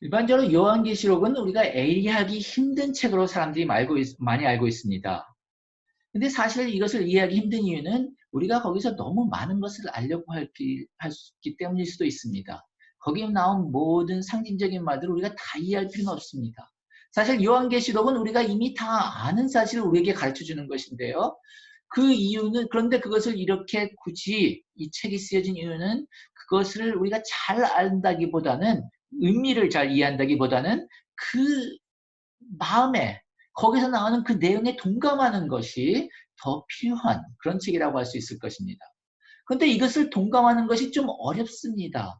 일반적으로 요한계시록은 우리가 이해하기 힘든 책으로 사람들이 많이 알고 있습니다. 근데 사실 이것을 이해하기 힘든 이유는 우리가 거기서 너무 많은 것을 알려고 기 때문일 수도 있습니다. 거기에 나온 모든 상징적인 말들을 우리가 다 이해할 필요는 없습니다. 사실 요한계시록은 우리가 이미 다 아는 사실을 우리에게 가르쳐 주는 것인데요. 그 이유는, 그런데 그것을 이렇게 굳이 이 책이 쓰여진 이유는 그것을 우리가 잘 안다기보다는, 의미를 잘 이해한다기보다는 그 마음에, 거기서 나오는 그 내용에 동감하는 것이 더 필요한 그런 책이라고 할 수 있을 것입니다. 그런데 이것을 동감하는 것이 좀 어렵습니다.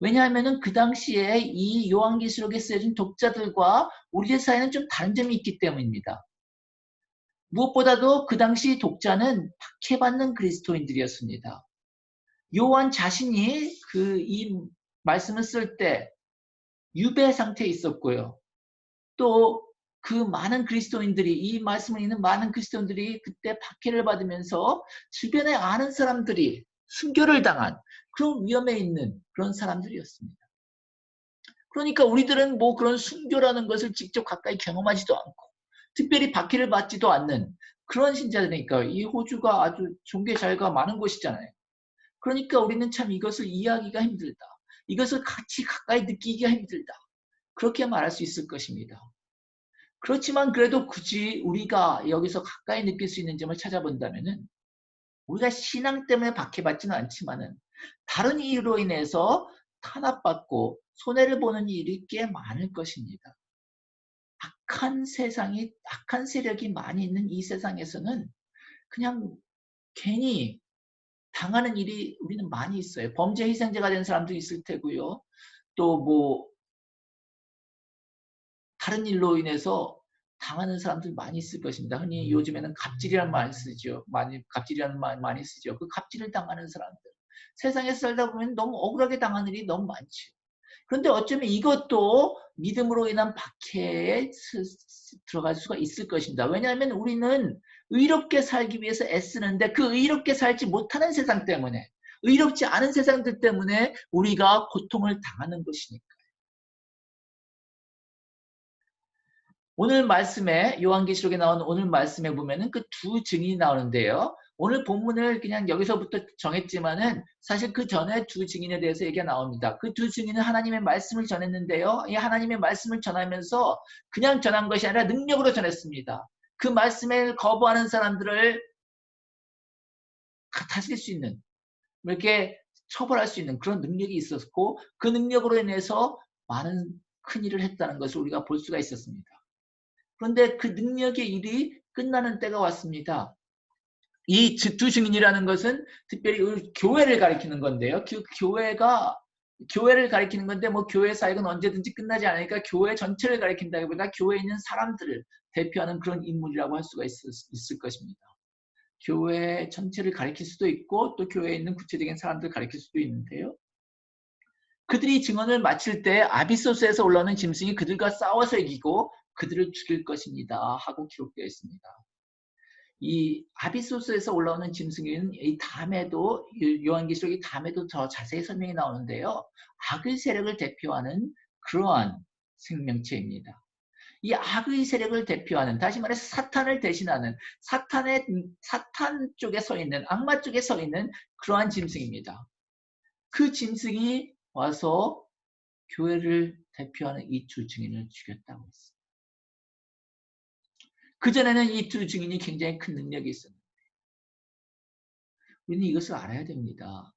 왜냐하면 그 당시에 이 요한계시록에 쓰여진 독자들과 우리의 사이는 좀 다른 점이 있기 때문입니다. 무엇보다도 그 당시 독자는 박해받는 그리스도인들이었습니다. 요한 자신이 이 말씀을 쓸 때 유배 상태에 있었고요. 또 그 많은 그리스도인들이, 이 말씀을 읽는 많은 그리스도인들이 그때 박해를 받으면서 주변에 아는 사람들이 순교를 당한 그런 위험에 있는 그런 사람들이었습니다. 그러니까 우리들은 뭐 그런 순교라는 것을 직접 가까이 경험하지도 않고 특별히 박해를 받지도 않는 그런 신자들이니까, 이 호주가 아주 종교 자유가 많은 곳이잖아요. 그러니까 우리는 참 이것을 이해하기가 힘들다. 이것을 같이 가까이 느끼기가 힘들다. 그렇게 말할 수 있을 것입니다. 그렇지만 그래도 굳이 우리가 여기서 가까이 느낄 수 있는 점을 찾아본다면은, 우리가 신앙 때문에 박해받지는 않지만은 다른 이유로 인해서 탄압받고 손해를 보는 일이 꽤 많을 것입니다. 악한 세력이 많이 있는 이 세상에서는 그냥 괜히 당하는 일이 우리는 많이 있어요. 범죄 희생자가 된 사람도 있을 테고요. 또 뭐 다른 일로 인해서 당하는 사람들 많이 있을 것입니다. 흔히 요즘에는 갑질이라는 말 쓰죠. 갑질이라는 말 많이 쓰죠. 그 갑질을 당하는 사람들. 세상에 살다 보면 너무 억울하게 당하는 일이 너무 많죠. 그런데 어쩌면 이것도 믿음으로 인한 박해에 들어갈 수가 있을 것입니다. 왜냐하면 우리는 의롭게 살기 위해서 애쓰는데 그 의롭게 살지 못하는 세상 때문에, 의롭지 않은 세상들 때문에 우리가 고통을 당하는 것이니까. 오늘 말씀에, 요한계시록에 나온 오늘 말씀에 보면은 그 두 증인이 나오는데요. 오늘 본문을 그냥 여기서부터 정했지만은 사실 그 전에 두 증인에 대해서 얘기가 나옵니다. 그 두 증인은 하나님의 말씀을 전했는데요. 이 하나님의 말씀을 전하면서 그냥 전한 것이 아니라 능력으로 전했습니다. 그 말씀을 거부하는 사람들을 다스릴 수 있는, 이렇게 처벌할 수 있는 그런 능력이 있었고, 그 능력으로 인해서 많은 큰 일을 했다는 것을 우리가 볼 수가 있었습니다. 그런데 그 능력의 일이 끝나는 때가 왔습니다. 이 두 증인이라는 것은 특별히 교회를 가리키는 건데요. 교회를 가리키는 건데, 뭐 교회 사역은 언제든지 끝나지 않으니까 교회 전체를 가리킨다기보다 교회에 있는 사람들을 대표하는 그런 인물이라고 할 수가 있을 것입니다. 교회 전체를 가리킬 수도 있고 또 교회에 있는 구체적인 사람들을 가리킬 수도 있는데요. 그들이 증언을 마칠 때 아비소스에서 올라오는 짐승이 그들과 싸워서 이기고 그들을 죽일 것입니다 하고 기록되어 있습니다. 이 아비소스에서 올라오는 짐승은 이 다음에도, 요한계시록이 다음에도 더 자세히 설명이 나오는데요. 악의 세력을 대표하는 그러한 생명체입니다. 이 악의 세력을 대표하는, 다시 말해서 사탄을 대신하는, 사탄 쪽에 서 있는, 악마 쪽에 서 있는 그러한 짐승입니다. 그 짐승이 와서 교회를 대표하는 이 두 증인을 죽였다고 했습니다. 그전에는 이 두 증인이 굉장히 큰 능력이 있었는데, 우리는 이것을 알아야 됩니다.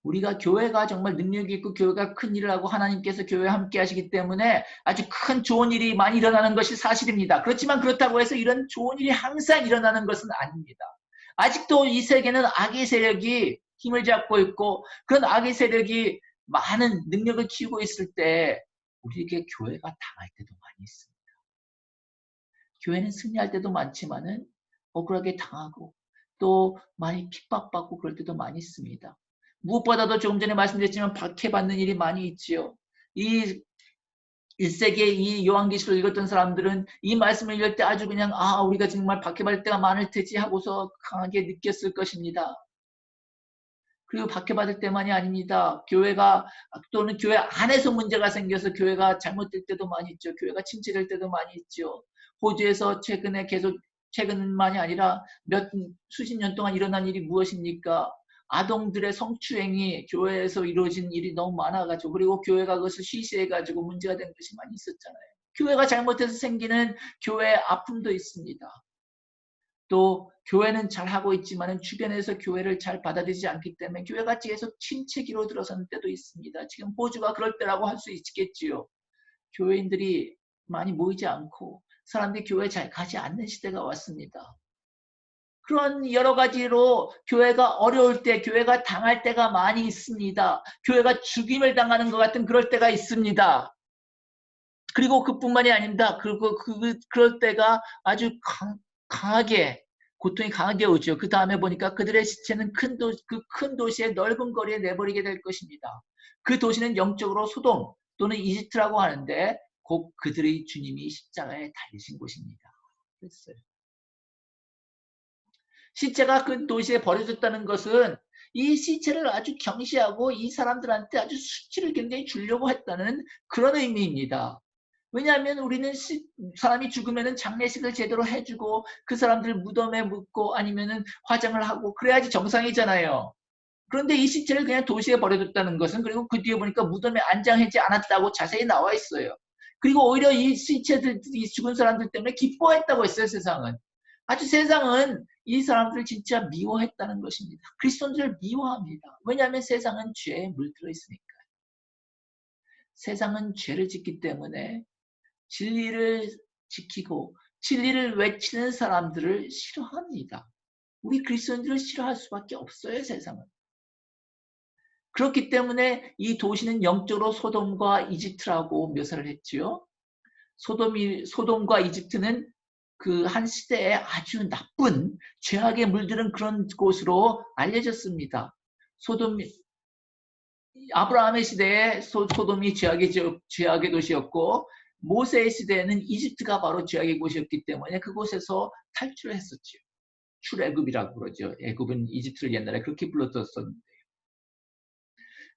우리가 교회가 정말 능력이 있고 교회가 큰 일을 하고 하나님께서 교회와 함께 하시기 때문에 아주 큰 좋은 일이 많이 일어나는 것이 사실입니다. 그렇지만 그렇다고 해서 이런 좋은 일이 항상 일어나는 것은 아닙니다. 아직도 이 세계는 악의 세력이 힘을 잡고 있고, 그런 악의 세력이 많은 능력을 키우고 있을 때 우리에게 교회가 당할 때도 많이 있습니다. 교회는 승리할 때도 많지만은 억울하게 당하고 또 많이 핍박받고 그럴 때도 많이 있습니다. 무엇보다도 조금 전에 말씀드렸지만 박해받는 일이 많이 있지요. 이 1세기에 이 요한계시록 읽었던 사람들은 이 말씀을 읽을 때 아주 그냥 우리가 정말 박해받을 때가 많을 테지 하고서 강하게 느꼈을 것입니다. 그리고 박해받을 때만이 아닙니다. 교회가 또는 교회 안에서 문제가 생겨서 교회가 잘못될 때도 많이 있죠. 교회가 침체될 때도 많이 있죠. 호주에서 최근만이 아니라 수십 년 동안 일어난 일이 무엇입니까? 아동들의 성추행이 교회에서 이루어진 일이 너무 많아가지고, 그리고 교회가 그것을 쉬쉬해가지고 문제가 된 것이 많이 있었잖아요. 교회가 잘못해서 생기는 교회의 아픔도 있습니다. 또 교회는 잘하고 있지만 주변에서 교회를 잘 받아들이지 않기 때문에 교회가 계속 침체기로 들어서는 때도 있습니다. 지금 호주가 그럴 때라고 할 수 있겠지요. 교회인들이 많이 모이지 않고 사람들이 교회에 잘 가지 않는 시대가 왔습니다. 그런 여러 가지로 교회가 어려울 때, 교회가 당할 때가 많이 있습니다. 교회가 죽임을 당하는 것 같은 그럴 때가 있습니다. 그리고 그뿐만이 아닙니다. 그럴 때가 아주 강하게, 고통이 강하게 오죠. 그 다음에 보니까 그들의 시체는 그 큰 도시의 넓은 거리에 내버리게 될 것입니다. 그 도시는 영적으로 소돔 또는 이집트라고 하는데 곧 그들의 주님이 십자가에 달리신 곳입니다. 그랬어요. 시체가 그 도시에 버려졌다는 것은 이 시체를 아주 경시하고 이 사람들한테 아주 수치를 굉장히 주려고 했다는 그런 의미입니다. 왜냐하면 우리는 사람이 죽으면 장례식을 제대로 해주고 그 사람들 무덤에 묻고 아니면 화장을 하고 그래야지 정상이잖아요. 그런데 이 시체를 그냥 도시에 버려뒀다는 것은, 그리고 그 뒤에 보니까 무덤에 안장하지 않았다고 자세히 나와 있어요. 그리고 오히려 이 시체들, 이 죽은 사람들 때문에 기뻐했다고 했어요. 세상은. 아주 세상은 이 사람들을 진짜 미워했다는 것입니다. 그리스도인들을 미워합니다. 왜냐하면 세상은 죄에 물들어 있으니까. 세상은 죄를 짓기 때문에 진리를 지키고 진리를 외치는 사람들을 싫어합니다. 우리 그리스도인들을 싫어할 수밖에 없어요. 세상은. 그렇기 때문에 이 도시는 영적으로 소돔과 이집트라고 묘사를 했지요. 소돔과 이집트는 그 한 시대에 아주 나쁜 죄악에 물드는 그런 곳으로 알려졌습니다. 아브라함의 시대에 소돔이 죄악의 도시였고, 모세의 시대에는 이집트가 바로 죄악의 곳이었기 때문에 그곳에서 탈출을 했었죠. 출애굽이라고 그러죠. 애굽은 이집트를 옛날에 그렇게 불렀었는데.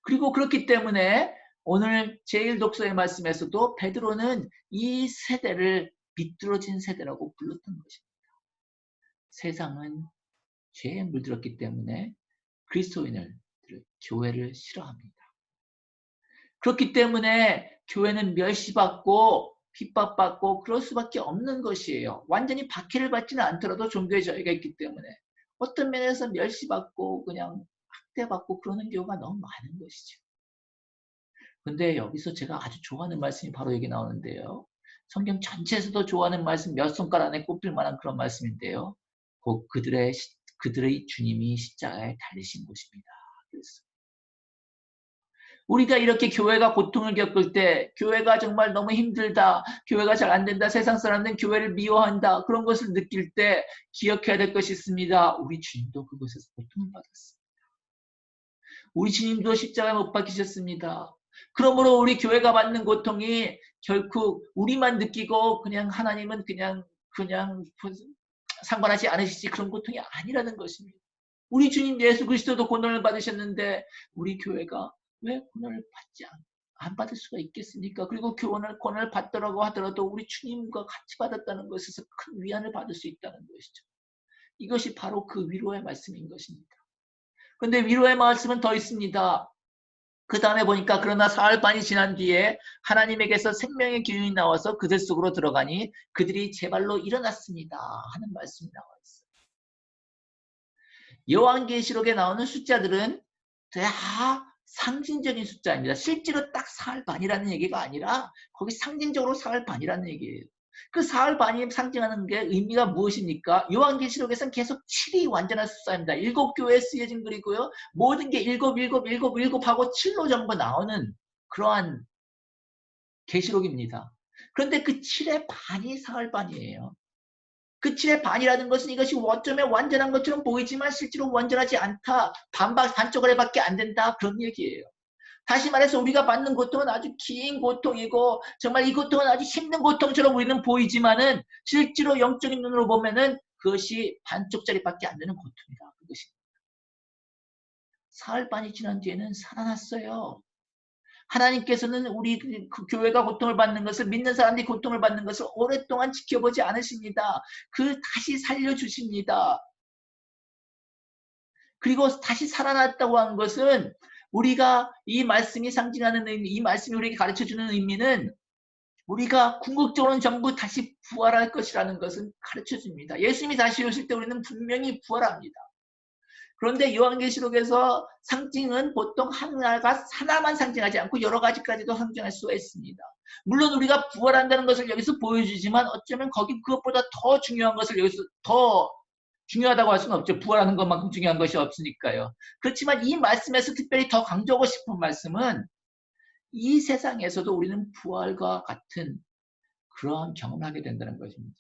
그리고 그렇기 때문에 오늘 제1독서의 말씀에서도 베드로는 이 세대를 비뚤어진 세대라고 불렀던 것입니다. 세상은 죄에 물들었기 때문에 그리스도인을, 교회를 싫어합니다. 그렇기 때문에 교회는 멸시받고 핍박받고 그럴 수밖에 없는 것이에요. 완전히 박해를 받지는 않더라도 종교의 자유가 있기 때문에 어떤 면에서 멸시받고 그냥 학대받고 그러는 경우가 너무 많은 것이죠. 근데 여기서 제가 아주 좋아하는 말씀이 바로 여기 나오는데요. 성경 전체에서도 좋아하는 말씀 몇 손가락 안에 꼽힐 만한 그런 말씀인데요. 곧 그들의 주님이 십자가에 달리신 곳입니다. 그래서 우리가 이렇게 교회가 고통을 겪을 때, 교회가 정말 너무 힘들다, 교회가 잘 안 된다, 세상 사람들은 교회를 미워한다, 그런 것을 느낄 때 기억해야 될 것이 있습니다. 우리 주님도 그것에서 고통을 받았습니다. 우리 주님도 십자가에 못 박히셨습니다. 그러므로 우리 교회가 받는 고통이 결코 우리만 느끼고 그냥 하나님은 그냥 상관하지 않으시지, 그런 고통이 아니라는 것입니다. 우리 주님 예수 그리스도도 고난을 받으셨는데 우리 교회가 왜 고난을 안 받을 수가 있겠습니까? 그리고 고난을 받더라고 하더라도 우리 주님과 같이 받았다는 것에서 큰 위안을 받을 수 있다는 것이죠. 이것이 바로 그 위로의 말씀인 것입니다. 그런데 위로의 말씀은 더 있습니다. 그 다음에 보니까 그러나 사흘 반이 지난 뒤에 하나님에게서 생명의 기운이 나와서 그들 속으로 들어가니 그들이 제 발로 일어났습니다 하는 말씀이 나와 있어요. 요한계시록에 나오는 숫자들은 다 상징적인 숫자입니다. 실제로 딱 사흘 반이라는 얘기가 아니라 거기 상징적으로 사흘 반이라는 얘기예요. 그 사흘 반이 상징하는 게 의미가 무엇입니까? 요한계시록에서는 계속 7이 완전한 숫자입니다. 7교회에 쓰여진 글이고요. 모든 게 7, 7, 7, 7 하고 7로 전부 나오는 그러한 계시록입니다. 그런데 그 7의 반이 사흘 반이에요. 그 7의 반이라는 것은 이것이 어쩌면 완전한 것처럼 보이지만 실제로 완전하지 않다. 반쪽으로밖에 안 된다. 그런 얘기예요. 다시 말해서 우리가 받는 고통은 아주 긴 고통이고 정말 이 고통은 아주 힘든 고통처럼 우리는 보이지만은 실제로 영적인 눈으로 보면은 그것이 반쪽짜리밖에 안 되는 고통이다. 그것이 사흘 반이 지난 뒤에는 살아났어요. 하나님께서는 우리 그 교회가 고통을 받는 것을, 믿는 사람들이 고통을 받는 것을 오랫동안 지켜보지 않으십니다. 다시 살려주십니다. 그리고 다시 살아났다고 한 것은 우리가 이 말씀이 상징하는 의미, 이 말씀이 우리에게 가르쳐주는 의미는 우리가 궁극적으로는 전부 다시 부활할 것이라는 것은 가르쳐줍니다. 예수님이 다시 오실 때 우리는 분명히 부활합니다. 그런데 요한계시록에서 상징은 보통 하나만 상징하지 않고 여러 가지까지도 상징할 수가 있습니다. 물론 우리가 부활한다는 것을 여기서 보여주지만 어쩌면 그것보다 더 중요한 것을 여기서 더 중요하다고 할 수는 없죠. 부활하는 것만큼 중요한 것이 없으니까요. 그렇지만 이 말씀에서 특별히 더 강조하고 싶은 말씀은 이 세상에서도 우리는 부활과 같은 그러한 경험을 하게 된다는 것입니다.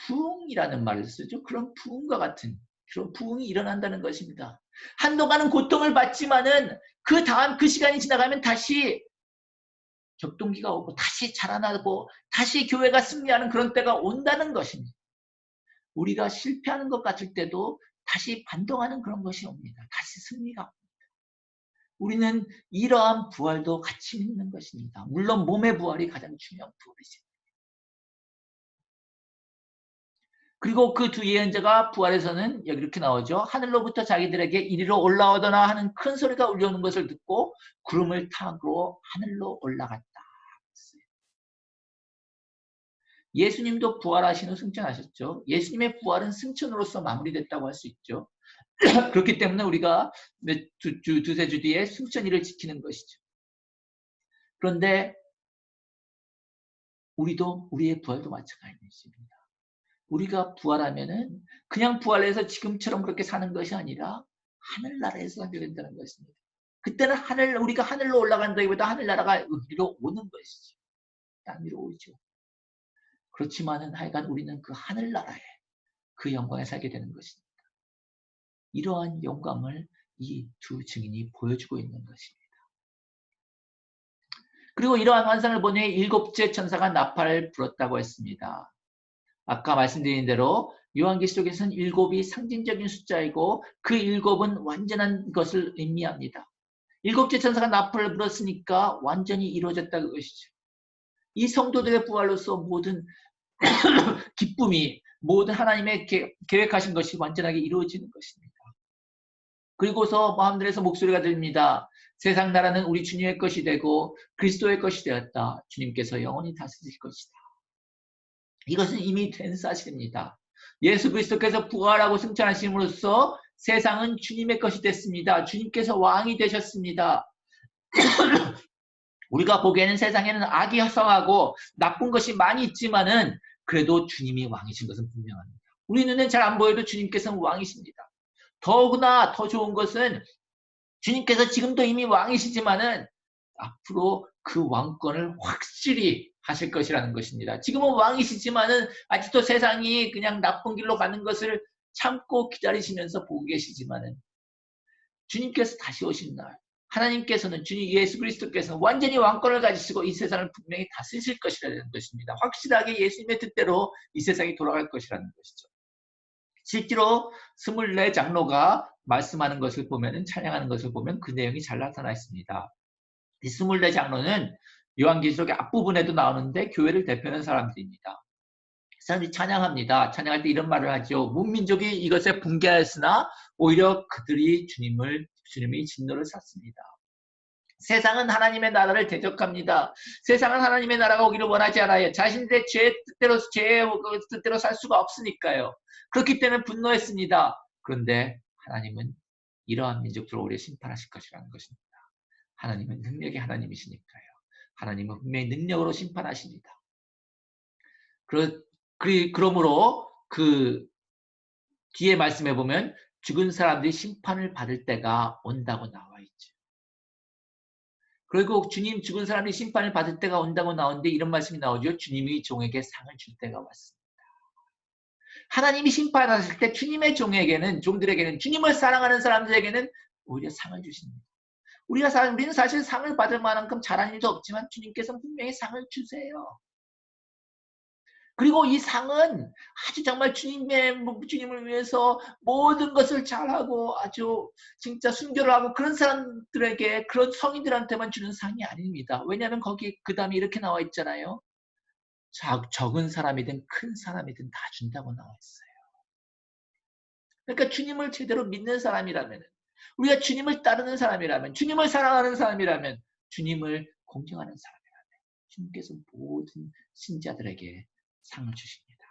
부흥이라는 말을 쓰죠. 그런 부흥과 같은 그런 부흥이 일어난다는 것입니다. 한동안은 고통을 받지만은 그 다음 그 시간이 지나가면 다시 격동기가 오고 다시 자라나고 다시 교회가 승리하는 그런 때가 온다는 것입니다. 우리가 실패하는 것 같을 때도 다시 반동하는 그런 것이 옵니다. 다시 승리가 옵니다. 우리는 이러한 부활도 같이 믿는 것입니다. 물론 몸의 부활이 가장 중요한 부활이죠. 그리고 그 두 예언자가 부활에서는 여기 이렇게 나오죠. 하늘로부터 자기들에게 이리로 올라오더나 하는 큰 소리가 울려오는 것을 듣고 구름을 타고 하늘로 올라갔다. 예수님도 부활하신 후 승천하셨죠. 예수님의 부활은 승천으로서 마무리됐다고 할 수 있죠. 그렇기 때문에 우리가 두세 주 뒤에 승천일을 지키는 것이죠. 그런데 우리의 부활도 마찬가지입니다. 우리가 부활하면은 그냥 부활해서 지금처럼 그렇게 사는 것이 아니라 하늘나라에서 살게 된다는 것입니다. 그때는 우리가 하늘로 올라간다기보다 하늘나라가 위로 오는 것이죠. 땅 위로 오죠. 그렇지만은 하여간 우리는 그 하늘나라에 그 영광에 살게 되는 것입니다. 이러한 영광을 이 두 증인이 보여주고 있는 것입니다. 그리고 이러한 환상을 보니 일곱째 천사가 나팔을 불었다고 했습니다. 아까 말씀드린 대로 요한계시록에서는 일곱이 상징적인 숫자이고 그 일곱은 완전한 것을 의미합니다. 일곱째 천사가 나팔을 불었으니까 완전히 이루어졌다는 것이죠. 이 성도들의 부활로서 모든 기쁨이, 모든 하나님의 계획하신 것이 완전하게 이루어지는 것입니다. 그리고서 마음들에서 목소리가 들립니다. 세상 나라는 우리 주님의 것이 되고 그리스도의 것이 되었다. 주님께서 영원히 다스릴 것이다. 이것은 이미 된 사실입니다. 예수 그리스도께서 부활하고 승천하심으로써 세상은 주님의 것이 됐습니다. 주님께서 왕이 되셨습니다. 우리가 보기에는 세상에는 악이 허성하고 나쁜 것이 많이 있지만은 그래도 주님이 왕이신 것은 분명합니다. 우리 눈엔 잘 안 보여도 주님께서는 왕이십니다. 더구나 더 좋은 것은 주님께서 지금도 이미 왕이시지만은 앞으로 그 왕권을 확실히 하실 것이라는 것입니다. 지금은 왕이시지만은 아직도 세상이 그냥 나쁜 길로 가는 것을 참고 기다리시면서 보고 계시지만은 주님께서 다시 오신 날 하나님께서는 주님 예수 그리스도께서는 완전히 왕권을 가지시고 이 세상을 분명히 다스리실 것이라는 것입니다. 확실하게 예수님의 뜻대로 이 세상이 돌아갈 것이라는 것이죠. 실제로 24 장로가 말씀하는 것을 보면, 찬양하는 것을 보면 그 내용이 잘 나타나 있습니다. 이 24 장로는 요한계시록의 앞부분에도 나오는데 교회를 대표하는 사람들입니다. 사람들이 찬양합니다. 찬양할 때 이런 말을 하죠. 문민족이 이것에 붕괴하였으나 오히려 그들이 주님의 진노를 샀습니다. 세상은 하나님의 나라를 대적합니다. 세상은 하나님의 나라가 오기를 원하지 않아요. 자신들의 죄의 뜻대로 살 수가 없으니까요. 그렇기 때문에 분노했습니다. 그런데 하나님은 이러한 민족들을 오래 심판하실 것이라는 것입니다. 하나님은 능력의 하나님이시니까요. 하나님은 분명히 능력으로 심판하십니다. 그러므로 그 뒤에 말씀해 보면 죽은 사람들이 심판을 받을 때가 온다고 나와 있죠. 그리고 주님 죽은 사람이 심판을 받을 때가 온다고 나오는데 이런 말씀이 나오죠. 주님이 종에게 상을 줄 때가 왔습니다. 하나님이 심판하실 때 주님의 종들에게는 주님을 사랑하는 사람들에게는 오히려 상을 주십니다. 우리는 사실 상을 받을 만큼 잘한 일도 없지만 주님께서는 분명히 상을 주세요. 그리고 이 상은 아주 정말 주님을 위해서 모든 것을 잘하고 아주 진짜 순교를 하고 그런 사람들에게, 그런 성인들한테만 주는 상이 아닙니다. 왜냐하면 거기 그 다음에 이렇게 나와 있잖아요. 적은 사람이든 큰 사람이든 다 준다고 나와 있어요. 그러니까 주님을 제대로 믿는 사람이라면, 우리가 주님을 따르는 사람이라면, 주님을 사랑하는 사람이라면, 주님을 공경하는 사람이라면 주님께서 모든 신자들에게 상을 주십니다.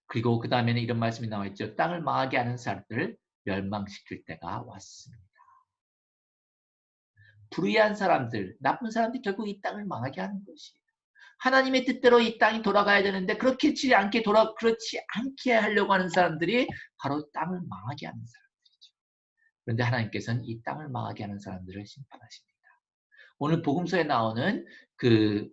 그리고 그 다음에는 이런 말씀이 나와 있죠. 땅을 망하게 하는 사람들을 멸망시킬 때가 왔습니다. 불의한 사람들, 나쁜 사람들이 결국 이 땅을 망하게 하는 것이에요. 하나님의 뜻대로 이 땅이 돌아가야 되는데 그렇지 않게 하려고 하는 사람들이 바로 땅을 망하게 하는 사람들이죠. 그런데 하나님께서는 이 땅을 망하게 하는 사람들을 심판하십니다. 오늘 복음서에 나오는 그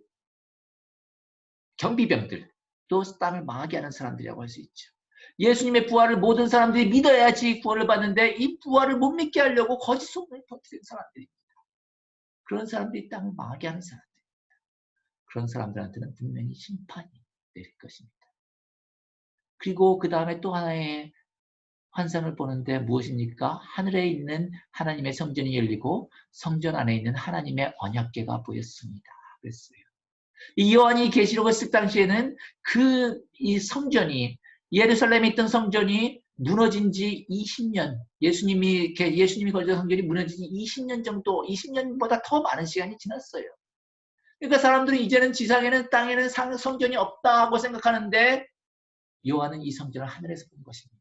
경비병들, 또 땅을 망하게 하는 사람들이라고 할 수 있죠. 예수님의 부활을 모든 사람들이 믿어야지 구원을 받는데 이 부활을 못 믿게 하려고 거짓 소문을 퍼뜨린 사람들입니다. 그런 사람들이 땅을 망하게 하는 사람들. 그런 사람들한테는 분명히 심판이 내릴 것입니다. 그리고 그 다음에 또 하나의 환상을 보는데 무엇입니까? 하늘에 있는 하나님의 성전이 열리고 성전 안에 있는 하나님의 언약궤가 보였습니다. 그랬어요. 이 요한이 계시록을 쓸 당시에는 이 성전이, 예루살렘에 있던 성전이 무너진 지 20년, 예수님이 거주한 성전이 무너진 지 20년 정도, 20년보다 더 많은 시간이 지났어요. 그러니까 사람들이 이제는 지상에는, 땅에는 성전이 없다고 생각하는데 요한은 이 성전을 하늘에서 본 것입니다.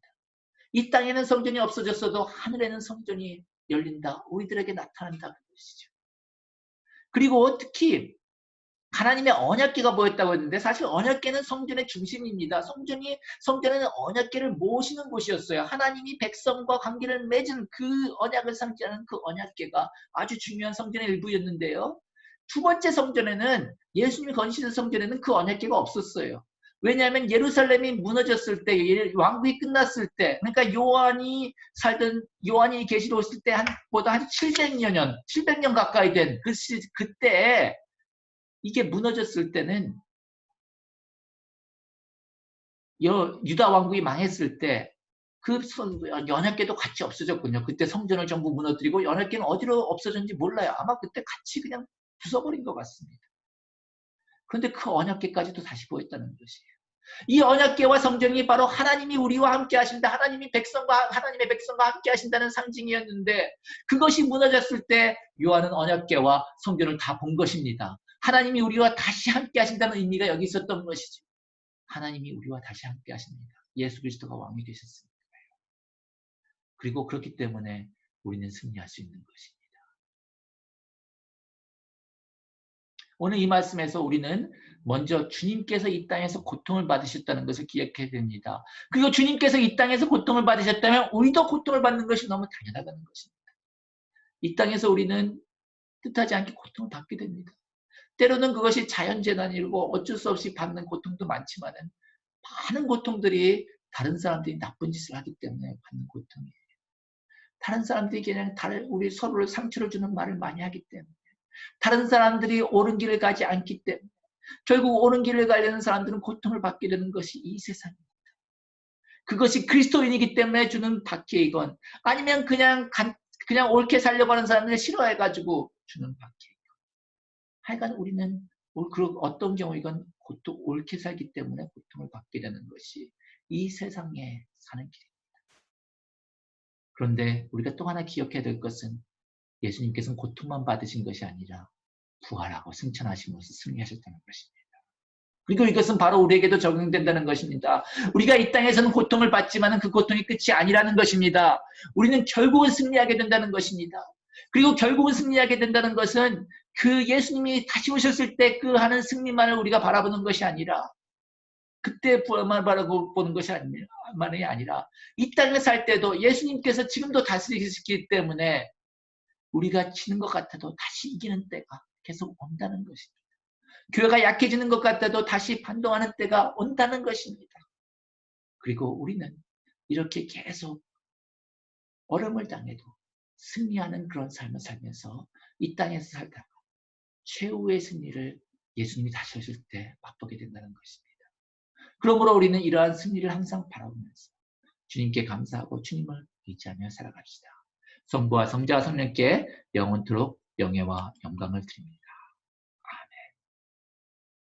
이 땅에는 성전이 없어졌어도 하늘에는 성전이 열린다, 우리들에게 나타난다, 그것이죠. 그리고 특히 하나님의 언약궤가 보였다고 했는데 사실 언약궤는 성전의 중심입니다. 성전에는 언약궤를 모시는 곳이었어요. 하나님이 백성과 관계를 맺은 그 언약을 상징하는 그 언약궤가 아주 중요한 성전의 일부였는데요. 두 번째 성전에는, 예수님이 건시된 성전에는 그 언약궤가 없었어요. 왜냐하면 예루살렘이 무너졌을 때, 왕국이 끝났을 때, 그러니까 요한이 계시록 있을 때보다 한 700년 가까이 된 그때 이게 무너졌을 때는, 유다 왕국이 망했을 때 그 언약궤도 같이 없어졌군요. 그때 성전을 전부 무너뜨리고 언약궤는 어디로 없어졌는지 몰라요. 아마 그때 같이 그냥 부숴버린 것 같습니다. 그런데 그 언약궤까지도 다시 보였다는 것이에요. 이 언약궤와 성전이 바로 하나님이 우리와 함께 하신다, 하나님의 백성과 함께 하신다는 상징이었는데 그것이 무너졌을 때 요한은 언약궤와 성전을 다 본 것입니다. 하나님이 우리와 다시 함께 하신다는 의미가 여기 있었던 것이죠. 하나님이 우리와 다시 함께 하십니다. 예수 그리스도가 왕이 되셨습니다. 그리고 그렇기 때문에 우리는 승리할 수 있는 것입니다. 오늘 이 말씀에서 우리는 먼저 주님께서 이 땅에서 고통을 받으셨다는 것을 기억해야 됩니다. 그리고 주님께서 이 땅에서 고통을 받으셨다면 우리도 고통을 받는 것이 너무 당연하다는 것입니다. 이 땅에서 우리는 뜻하지 않게 고통을 받게 됩니다. 때로는 그것이 자연재난이고 어쩔 수 없이 받는 고통도 많지만 많은 고통들이 다른 사람들이 나쁜 짓을 하기 때문에 받는 고통이에요. 다른 사람들이 그냥 우리 서로를 상처를 주는 말을 많이 하기 때문에, 다른 사람들이 옳은 길을 가지 않기 때문에 결국 옳은 길을 가려는 사람들은 고통을 받게 되는 것이 이 세상입니다. 그것이 그리스도인이기 때문에 주는 박해이건 아니면 그냥 옳게 살려고 하는 사람들을 싫어해가지고 주는 박해이건, 하여간 우리는 어떤 경우이건 옳게 살기 때문에 고통을 받게 되는 것이 이 세상에 사는 길입니다. 그런데 우리가 또 하나 기억해야 될 것은 예수님께서는 고통만 받으신 것이 아니라 부활하고 승천하심으로써 승리하셨다는 것입니다. 그리고 이것은 바로 우리에게도 적용된다는 것입니다. 우리가 이 땅에서는 고통을 받지만 그 고통이 끝이 아니라는 것입니다. 우리는 결국은 승리하게 된다는 것입니다. 그리고 결국은 승리하게 된다는 것은 그 예수님이 다시 오셨을 때 그 하는 승리만을 우리가 바라보는 것이 아니라, 그때 부활만 바라보는 것이 아니라 이 땅에 살 때도 예수님께서 지금도 다스리시기 때문에 우리가 지는 것 같아도 다시 이기는 때가 계속 온다는 것입니다. 교회가 약해지는 것 같아도 다시 반동하는 때가 온다는 것입니다. 그리고 우리는 이렇게 계속 어려움을 당해도 승리하는 그런 삶을 살면서 이 땅에서 살다가 최후의 승리를 예수님이 다시 오실 때 맛보게 된다는 것입니다. 그러므로 우리는 이러한 승리를 항상 바라보면서 주님께 감사하고 주님을 의지하며 살아갑시다. 성부와 성자와 성령께 영원토록 영예와 영광을 드립니다.